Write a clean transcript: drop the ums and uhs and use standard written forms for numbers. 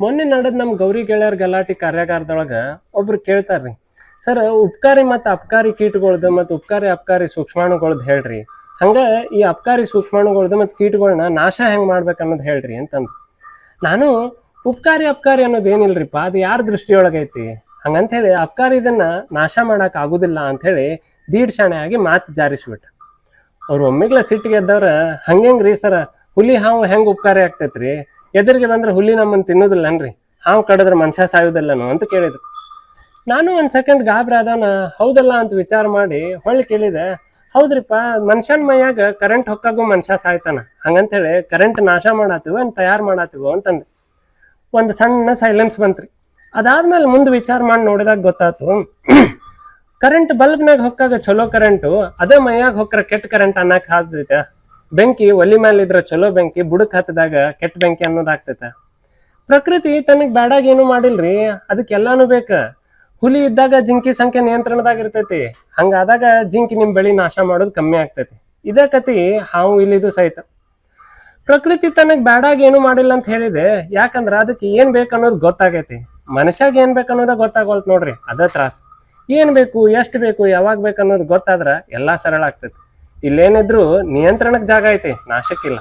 ಮೊನ್ನೆ ನಡೆದ್ ನಮ್ ಗೌರಿ ಗೆಳೆಯರ್ ಗಲಾಟಿ ಕಾರ್ಯಾಗಾರದೊಳಗ ಒಬ್ರು ಕೇಳ್ತಾರ್ರಿ, ಸರ್ ಉಪಕಾರಿ ಮತ್ತು ಅಪಕಾರಿ ಕೀಟಗಳ್ದು ಮತ್ತು ಉಪಕಾರಿ ಅಪಕಾರಿ ಸೂಕ್ಷ್ಮಾಣುಗಳ್ದು ಹೇಳ್ರಿ, ಹಂಗ ಈ ಅಪಕಾರಿ ಸೂಕ್ಷ್ಮಾಣುಗಳ್ದು ಮತ್ತು ಕೀಟಗಳನ್ನ ನಾಶ ಹೆಂಗ್ ಮಾಡ್ಬೇಕು ಅನ್ನೋದು ಹೇಳ್ರಿ ಅಂತಂದು. ನಾನು ಉಪಕಾರಿ ಅಪಕಾರಿ ಅನ್ನೋದು ಏನಿಲ್ರಿಪ್ಪ, ಅದು ಯಾರ ದೃಷ್ಟಿಯೊಳಗೈತಿ ಹಂಗಂತ ಹೇಳಿ ಅಪಕಾರಿ ಇದನ್ನ ನಾಶ ಮಾಡಕ್ ಆಗುದಿಲ್ಲ ಅಂತ ಹೇಳಿ ದೀಡ್ ಶಾಣೆ ಆಗಿ ಮಾತು ಜಾರಿಸ್ಬಿಟ್ಟ. ಅವ್ರು ಒಮ್ಮೆಗ್ಲ ಸಿಟ್ಟಿಗೆ ಎದ್ದವ್ರ, ಹಂಗೆಂಗ್ರಿ ಸರ, ಹುಲಿ ಹಾವು ಹೆಂಗ್ ಉಪಕಾರಿ ಆಗ್ತೈತ್ರಿ, ಎದುರಿಗೆ ಬಂದ್ರೆ ಹುಲಿ ನಮ್ಮನ್ನು ತಿನ್ನೋದಿಲ್ಲನ್ರಿ, ಹಾವು ಕಡಿದ್ರೆ ಮನುಷ್ಯ ಸಾಯುವುದಿಲ್ಲನು ಅಂತ ಕೇಳಿದ್ರು. ನಾನು ಒಂದ್ ಸೆಕೆಂಡ್ ಗಾಬರಿ ಆದವನ ಹೌದಲ್ಲ ಅಂತ ವಿಚಾರ ಮಾಡಿ ಹೊಳ್ಳಿ ಕೇಳಿದೆ, ಹೌದ್ರಿಪ್ಪ, ಮನುಷ್ಯನ ಮೈಯಾಗ ಕರೆಂಟ್ ಹೊಕ್ಕಾಗೂ ಮನುಷ್ಯ ಸಾಯ್ತಾನ, ಹಂಗಂತೇಳಿ ಕರೆಂಟ್ ನಾಶ ಮಾಡಾತೀವೋ ಅಂತ ತಯಾರು ಮಾಡಾತೀವೋ ಅಂತಂದು ಒಂದು ಸಣ್ಣ ಸೈಲೆನ್ಸ್ ಬಂತ್ರಿ. ಅದಾದ್ಮೇಲೆ ಮುಂದೆ ವಿಚಾರ ಮಾಡಿ ನೋಡಿದಾಗ ಗೊತ್ತಾತು, ಕರೆಂಟ್ ಬಲ್ಬ್ನಾಗ ಹೊಕ್ಕಾಗ ಚಲೋ ಕರೆಂಟು, ಅದೇ ಮೈಯಾಗ ಹೊಕ್ರ ಕೆಟ್ಟ ಕರೆಂಟ್ ಅನ್ನಕ್ ಹಾಕ್ತೈತೆ. ಬೆಂಕಿ ಒಲಿ ಮೇಲೆ ಇದ್ರ ಚಲೋ ಬೆಂಕಿ, ಬುಡಕ್ ಹತ್ತದಾಗ ಕೆಟ್ಟ ಬೆಂಕಿ ಅನ್ನೋದಾಗ್ತೈತೆ. ಪ್ರಕೃತಿ ತನಗ್ ಬ್ಯಾಡಾಗ ಏನು ಮಾಡಿಲ್ರಿ, ಅದಕ್ಕೆಲ್ಲಾನು ಬೇಕ. ಹುಲಿ ಇದ್ದಾಗ ಜಿಂಕಿ ಸಂಖ್ಯೆ ನಿಯಂತ್ರಣದಾಗಿರ್ತೈತಿ, ಹಂಗಾದಾಗ ಜಿಂಕಿ ನಿಮ್ ಬೆಳಿ ನಾಶ ಮಾಡೋದು ಕಮ್ಮಿ ಆಗ್ತೈತಿ. ಇದೇ ಕತಿ ಹಾವು ಇಲ್ಲಿದು ಸಹಿತ. ಪ್ರಕೃತಿ ತನಗ್ ಬ್ಯಾಡಾಗ ಏನು ಮಾಡಿಲ್ಲ ಅಂತ ಹೇಳಿದೆ, ಯಾಕಂದ್ರ ಅದಕ್ಕೆ ಏನ್ ಬೇಕನ್ನೋದು ಗೊತ್ತಾಗೈತಿ. ಮನುಷ್ಯಾಗ ಏನ್ ಬೇಕನ್ನೋದ ಗೊತ್ತಾಗೋಲ್ತ್ ನೋಡ್ರಿ, ಅದ ತ್ರಾಸ. ಏನ್ ಬೇಕು, ಎಷ್ಟು ಬೇಕು, ಯಾವಾಗ ಬೇಕನ್ನೋದು ಗೊತ್ತಾದ್ರ ಎಲ್ಲಾ ಸರಳ ಆಗ್ತೈತಿ. ಇಲ್ಲೇನಿದ್ರು ನಿಯಂತ್ರಣಕ್ ಜಾಗ ಐತಿ, ನಾಶಕ್ಕಿಲ್ಲ.